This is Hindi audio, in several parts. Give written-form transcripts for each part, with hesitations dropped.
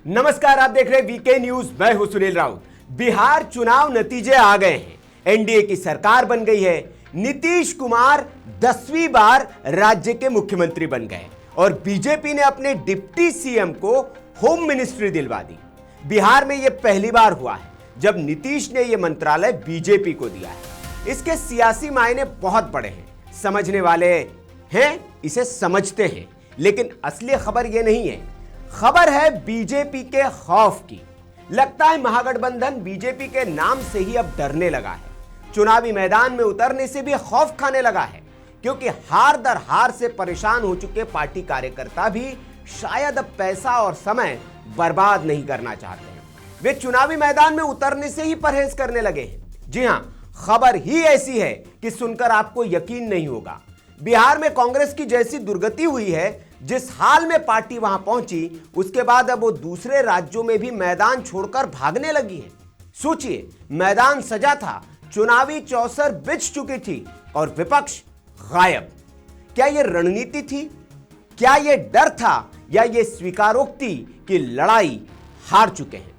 नमस्कार, आप देख रहे हैं वीके न्यूज। मैं हूं सुनील राउत। बिहार चुनाव नतीजे आ गए हैं। एनडीए की सरकार बन गई है। नीतीश कुमार 10वीं बार राज्य के मुख्यमंत्री बन गए और बीजेपी ने अपने डिप्टी सीएम को होम मिनिस्ट्री दिलवा दी। बिहार में यह पहली बार हुआ है जब नीतीश ने यह मंत्रालय बीजेपी को दिया है। इसके सियासी मायने बहुत बड़े हैं। समझने वाले हैं इसे समझते हैं, लेकिन असली खबर यह नहीं है। खबर है बीजेपी के खौफ की। लगता है महागठबंधन बीजेपी के नाम से ही अब डरने लगा है। चुनावी मैदान में उतरने से भी खौफ खाने लगा है, क्योंकि हार दर हार से परेशान हो चुके पार्टी कार्यकर्ता भी शायद अब पैसा और समय बर्बाद नहीं करना चाहते हैं। वे चुनावी मैदान में उतरने से ही परहेज करने लगे हैं। जी हां, खबर ही ऐसी है कि सुनकर आपको यकीन नहीं होगा। बिहार में कांग्रेस की जैसी दुर्गति हुई है, जिस हाल में पार्टी वहां पहुंची, उसके बाद अब वो दूसरे राज्यों में भी मैदान छोड़कर भागने लगी है। सोचिए, मैदान सजा था, चुनावी चौसर बिछ चुकी थी और विपक्ष गायब। क्या यह रणनीति थी? क्या यह डर था? या यह स्वीकारोक्ति कि लड़ाई हार चुके हैं?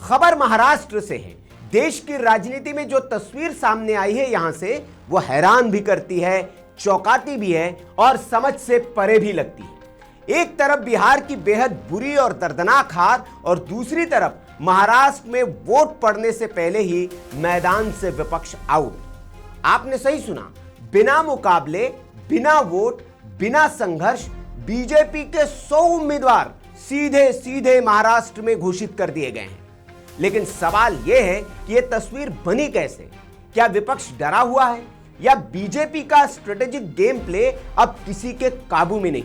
खबर महाराष्ट्र से है। देश की राजनीति में जो तस्वीर सामने आई है यहां से, वो हैरान भी करती है, चौंकाती भी है और समझ से परे भी लगती है। एक तरफ बिहार की बेहद बुरी और दर्दनाक हार और दूसरी तरफ महाराष्ट्र में वोट पड़ने से पहले ही मैदान से विपक्ष आउट। आपने सही सुना, बिना मुकाबले, बिना वोट, बिना संघर्ष बीजेपी के 100 उम्मीदवार सीधे सीधे महाराष्ट्र में घोषित कर दिए गए हैं। लेकिन सवाल यह है कि यह तस्वीर बनी कैसे? क्या विपक्ष डरा हुआ है या बीजेपी का स्ट्रेटेजिक गेम प्ले अब किसी के काबू में नहीं?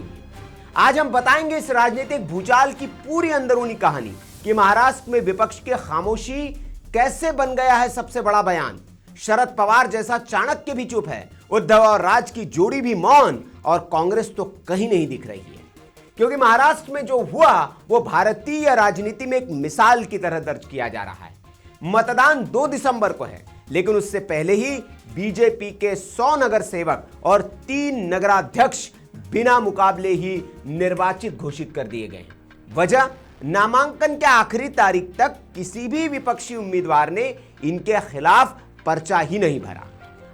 आज हम बताएंगे इस राजनीतिक भूचाल की पूरी अंदरूनी कहानी कि महाराष्ट्र में विपक्ष की खामोशी कैसे बन गया है सबसे बड़ा बयान। शरद पवार जैसा चाणक्य भी चुप है, उद्धव और राज की जोड़ी भी मौन, और कांग्रेस तो कहीं नहीं दिख रही है। क्योंकि महाराष्ट्र में जो हुआ वो भारतीय राजनीति में एक मिसाल की तरह दर्ज किया जा रहा है। मतदान 2 दिसंबर को है, लेकिन उससे पहले ही बीजेपी के 100 नगर सेवक और 3 नगराध्यक्ष बिना मुकाबले ही निर्वाचित घोषित कर दिए गए। वजह, नामांकन के आखिरी तारीख तक किसी भी विपक्षी उम्मीदवार ने इनके खिलाफ पर्चा ही नहीं भरा।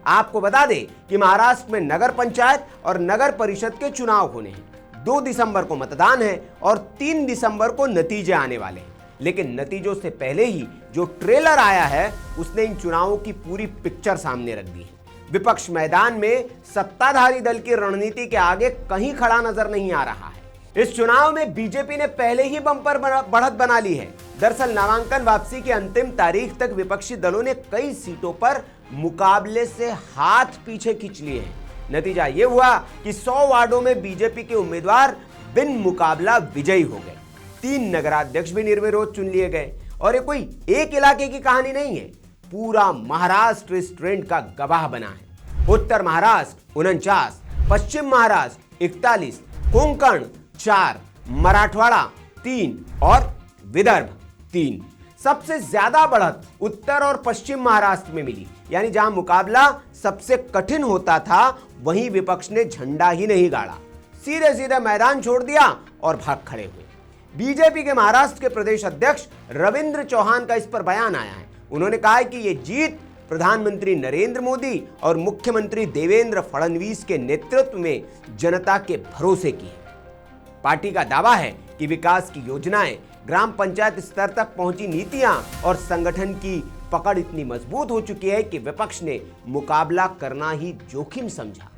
आपको बता दें कि महाराष्ट्र में नगर पंचायत और नगर परिषद के चुनाव होने हैं। 2 दिसंबर को मतदान है और 3 दिसंबर को नतीजे आने वाले हैं। लेकिन नतीजों से पहले ही जो ट्रेलर आया है उसने इन चुनावों की पूरी पिक्चर सामने रख दी है। विपक्ष मैदान में सत्ताधारी दल की रणनीति के आगे कहीं खड़ा नजर नहीं आ रहा है। इस चुनाव में बीजेपी ने पहले ही बंपर बढ़त बना ली है। दरअसल नामांकन वापसी की अंतिम तारीख तक विपक्षी दलों ने कई सीटों पर मुकाबले से हाथ पीछे खींच लिए हैं। नतीजा यह हुआ कि 100 वार्डों में बीजेपी के उम्मीदवार बिन मुकाबला विजयी हो गए। 3 नगराध्यक्ष भी निर्विरोध चुन लिए गए। और ये कोई एक इलाके की कहानी नहीं है, पूरा महाराष्ट्र इस ट्रेंड का गवाह बना है। उत्तर महाराष्ट्र 49, पश्चिम महाराष्ट्र 41, कोंकण 4, मराठवाड़ा 3 और विदर्भ 3। सबसे ज्यादा बढ़त उत्तर और पश्चिम महाराष्ट्र में मिली। यानी जहां मुकाबला सबसे कठिन होता था, वहीं विपक्ष ने झंडा ही नहीं गाड़ा, सीधे सीधे मैदान छोड़ दिया और भाग खड़े हुए। बीजेपी के महाराष्ट्र के प्रदेश अध्यक्ष रविंद्र चौहान का इस पर बयान आया है। उन्होंने कहा है कि यह जीत प्रधानमंत्री नरेंद्र मोदी और मुख्यमंत्री देवेंद्र फडणवीस के नेतृत्व में जनता के भरोसे की है। पार्टी का दावा है कि विकास की योजनाएं, ग्राम पंचायत स्तर तक पहुंची नीतियां और संगठन की पकड़ इतनी मजबूत हो चुकी है कि विपक्ष ने मुकाबला करना ही जोखिम समझा।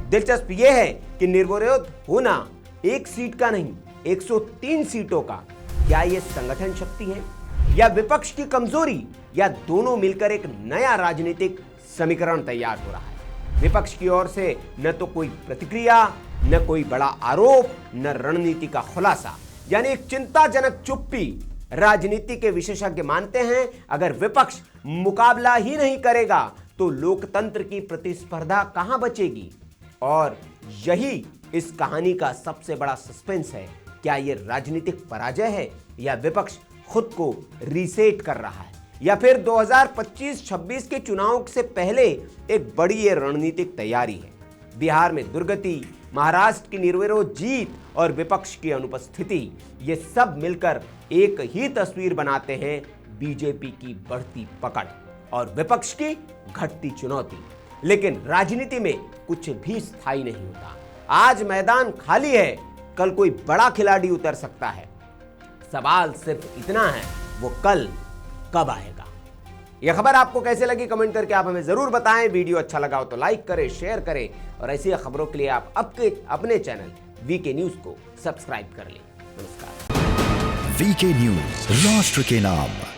दिलचस्प यह है कि निर्विरोध होना एक सीट का नहीं, 103 सीटों का। क्या यह संगठन शक्ति है या विपक्ष की कमजोरी, या दोनों मिलकर एक नया राजनीतिक समीकरण तैयार हो रहा है? विपक्ष की ओर से न तो कोई प्रतिक्रिया, न कोई बड़ा आरोप, न रणनीति का खुलासा, यानी एक चिंताजनक चुप्पी। राजनीति के विशेषज्ञ मानते हैं अगर विपक्ष मुकाबला ही नहीं करेगा तो लोकतंत्र की प्रतिस्पर्धा कहां बचेगी? और यही इस कहानी का सबसे बड़ा सस्पेंस है। क्या यह राजनीतिक पराजय है या विपक्ष खुद को रीसेट कर रहा है, या फिर 2025-26 के चुनाव से पहले एक बड़ी रणनीतिक तैयारी है? बिहार में दुर्गति, महाराष्ट्र की निर्विरोध जीत और विपक्ष की अनुपस्थिति, ये सब मिलकर एक ही तस्वीर बनाते हैं बीजेपी की बढ़ती पकड़ और विपक्ष की घटती चुनौती। लेकिन राजनीति में कुछ भी स्थायी नहीं होता। आज मैदान खाली है, कल कोई बड़ा खिलाड़ी उतर सकता है। सवाल सिर्फ इतना है, वो कल कब आएगा। यह खबर आपको कैसे लगी कमेंट करके आप हमें जरूर बताएं। वीडियो अच्छा लगा हो तो लाइक करें, शेयर करें और ऐसी खबरों के लिए आप अपने चैनल वीके न्यूज को सब्सक्राइब कर लें। नमस्कार। वीके न्यूज, राष्ट्र के नाम।